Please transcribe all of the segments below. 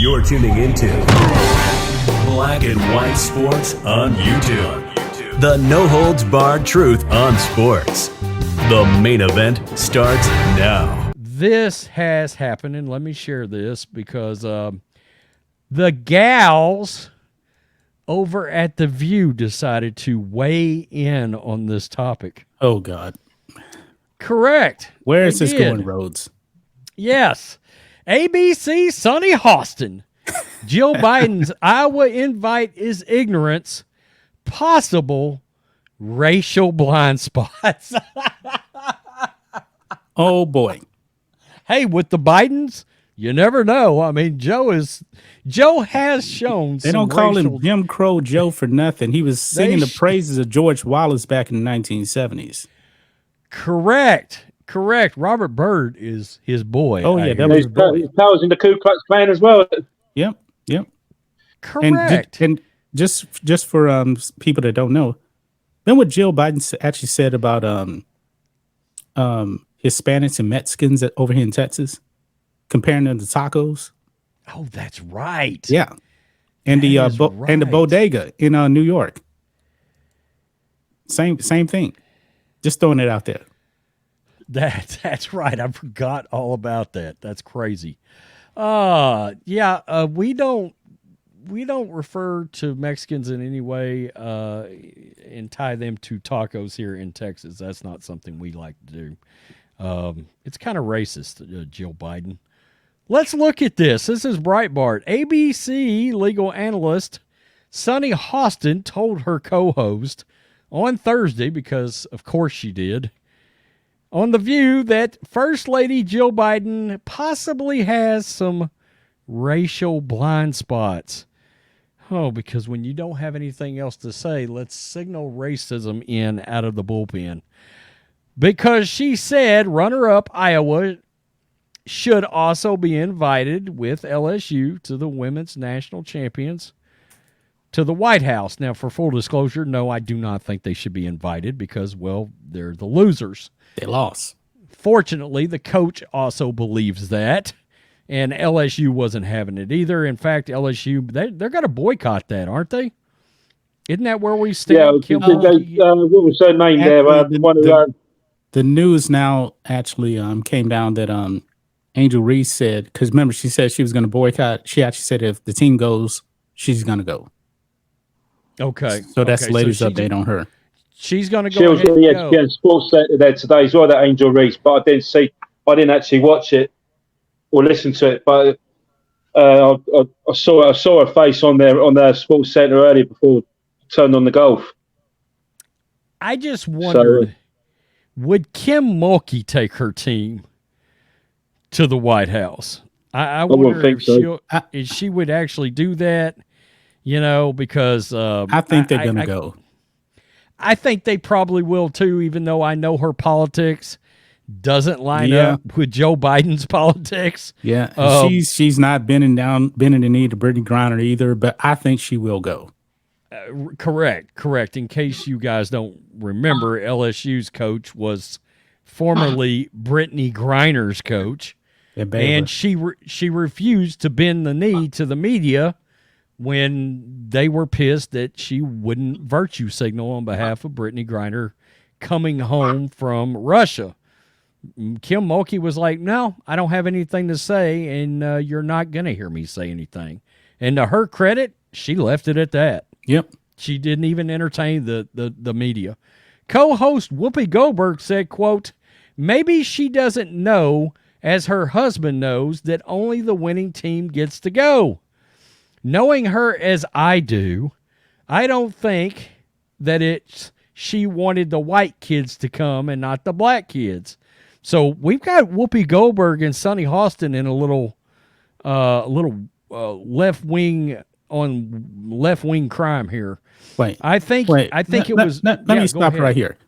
You're tuning into Black and White Sports on YouTube. The no-holds-barred truth on sports. The main event starts now. This has happened, and let me share this because the gals over at The View decided to weigh in on this topic. Oh, God. Correct. Where is this going, Rhodes? Yes. ABC Sonny Hostin. Jill Biden's Iowa invite is ignorance. Possible racial blind spots. Oh, boy. Hey, with the Bidens, you never know. I mean, Joe has shown They don't call him Jim Crow Joe for nothing. He was singing the praises of George Wallace back in the 1970s. Correct. Robert Byrd is his boy. Oh, yeah. That was his powers in the Ku Klux Klan as well. Yep. Correct. And just for people that don't know, remember what Jill Biden actually said about Hispanics and Mexicans over here in Texas, comparing them to tacos? Oh, that's right. Yeah. And and the bodega in New York. Same thing. Just throwing it out there. That's right. I forgot all about that. That's crazy. We don't refer to Mexicans in any way and tie them to tacos here in Texas. That's not something we like to do. It's kind of racist, Jill Biden. Let's look at this. This is Breitbart. ABC legal analyst Sonny Hostin told her co-host on Thursday, because of course she did, on The View, that First Lady Jill Biden possibly has some racial blind spots. Oh, because when you don't have anything else to say, let's signal racism in out of the bullpen. Because she said runner-up Iowa should also be invited with LSU to the women's national champions to the White House. Now, for full disclosure, no, I do not think they should be invited because, well, they're the losers. They lost. Fortunately, the coach also believes that, and LSU wasn't having it either. In fact, LSU, they're going to boycott that, aren't they? Isn't that where we stand? Yeah, what was her name there? The news now actually came down that Angel Reese said, because remember, she said she was going to boycott. She actually said if the team goes, she's going to go. Okay. So that's the latest update on her. She's going to go. She was in the ESPN Sports Center there today as well, that Angel Reese, but I didn't actually watch it or listen to it, but I saw her face on their Sports Center earlier before I turned on the golf. I just wondered, would Kim Mulkey take her team to the White House? I wonder if she would actually do that, because I think they're going to go. I think they probably will too, even though I know her politics doesn't line up with Joe Biden's politics. Yeah, she's not bending the knee to Brittany Griner either, but I think she will go. Correct. In case you guys don't remember, LSU's coach was formerly Brittany Griner's coach, and she refused to bend the knee to the media when they were pissed that she wouldn't virtue signal on behalf of Brittany Griner coming home from Russia. Kim Mulkey was like, no, I don't have anything to say, and you're not going to hear me say anything. And to her credit, she left it at that. Yep. She didn't even entertain the media. Co-host Whoopi Goldberg said, quote, maybe she doesn't know, as her husband knows, that only the winning team gets to go. Knowing her as I do, I don't think that she wanted the white kids to come and not the black kids. So we've got Whoopi Goldberg and Sonny Hostin in a little left wing crime here. I think it was. Let me stop right here.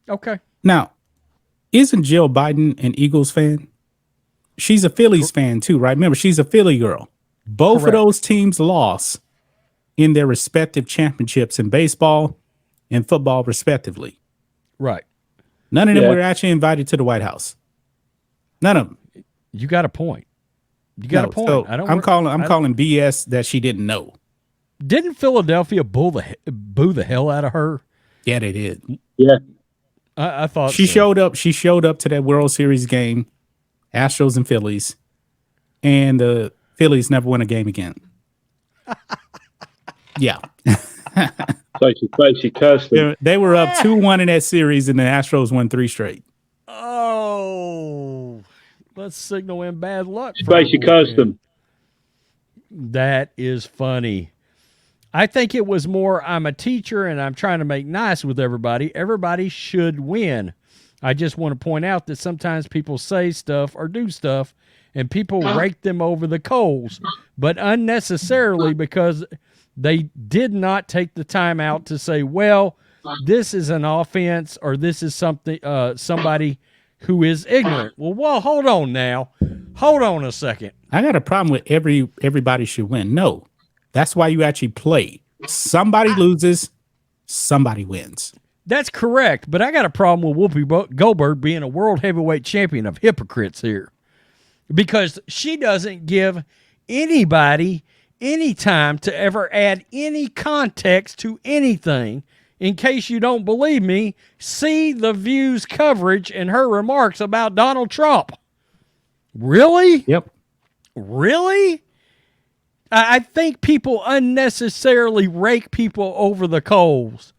Okay. Now, isn't Jill Biden an Eagles fan? She's a Phillies fan too, right? Remember, she's a Philly girl. Both of those teams lost in their respective championships in baseball and football, respectively. Right. None of them were actually invited to the White House. None of them. You got a point. You got a point. So I'm I calling BS that she didn't know. Didn't Philadelphia boo the hell out of her? Yeah, they did. Yeah. I thought She so. showed up. She showed up to that World Series game, Astros and Phillies, and the Phillies never won a game again. Yeah. So she cursed them. They were up 2-1 in that series, and the Astros won 3 straight. Oh, let's signal in bad luck. She basically cursed them. That is funny. I think it was more, I'm a teacher and I'm trying to make nice with everybody. Everybody should win. I just want to point out that sometimes people say stuff or do stuff and people rake them over the coals, but unnecessarily because they did not take the time out to say, well, this is an offense or this is something somebody who is ignorant. Well, hold on now. Hold on a second. I got a problem with everybody should win. No, that's why you actually play. Somebody loses, somebody wins. That's correct, but I got a problem with Whoopi Goldberg being a world heavyweight champion of hypocrites here because she doesn't give anybody any time to ever add any context to anything. In case you don't believe me, see the View's coverage and her remarks about Donald Trump. Really? Yep. Really? I think people unnecessarily rake people over the coals.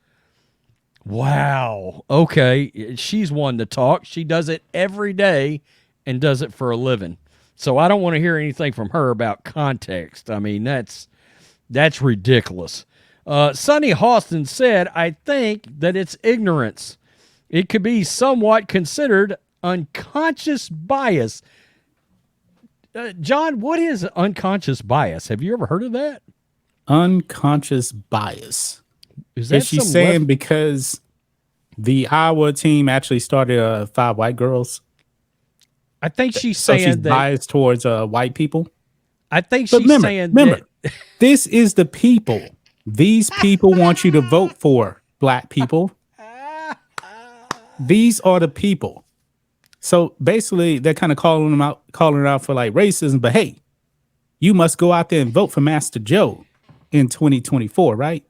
Wow. Okay. She's one to talk. She does it every day and does it for a living. So I don't want to hear anything from her about context. I mean, that's ridiculous. Sonny Hostin said, I think that it's ignorance. It could be somewhat considered unconscious bias. John, what is unconscious bias? Have you ever heard of that? Unconscious bias. Is she saying because the Iowa team actually started 5 white girls? I think she's so saying she's that biased towards white people. I think But she's saying remember, that this is the people. These people want you to vote for black people. These are the people. So basically, they're kind of calling her out for like racism. But hey, you must go out there and vote for Master Joe in 2024, right?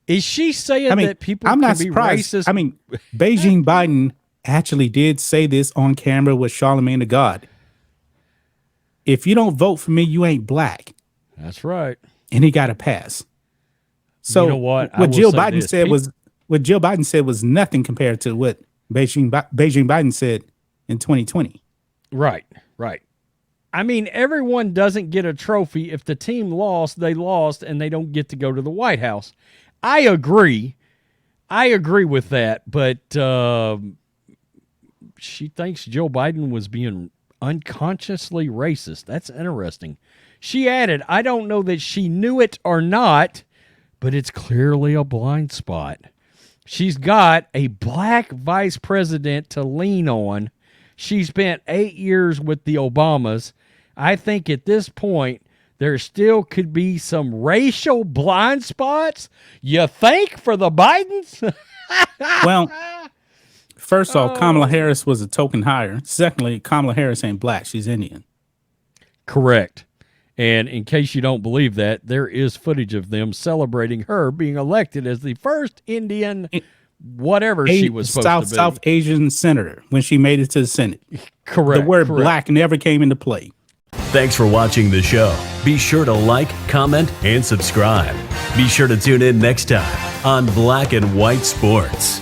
Is she saying that people I'm can not be surprised. racist? I mean, Beijing Biden actually did say this on camera with Charlemagne the God. If you don't vote for me, you ain't black. That's right. And he got a pass. So you know what? What Jill Biden said was nothing compared to what Beijing Biden said in 2020. Right. I mean, everyone doesn't get a trophy. If the team lost, they lost, and they don't get to go to the White House. I agree with that, but she thinks Joe Biden was being unconsciously racist. That's interesting. She added, I don't know that she knew it or not, but it's clearly a blind spot. She's got a black vice president to lean on. She spent 8 years with the Obamas. I think at this point, there still could be some racial blind spots. You think for the Bidens? Well, first off, Kamala Harris was a token hire. Secondly, Kamala Harris ain't black. She's Indian. Correct. And in case you don't believe that, there is footage of them celebrating her being elected as the first Indian, whatever she was supposed to be. South Asian senator when she made it to the Senate. Correct. The word black never came into play. Thanks for watching the show. Be sure to like, comment, and subscribe. Be sure to tune in next time on Black and White Sports.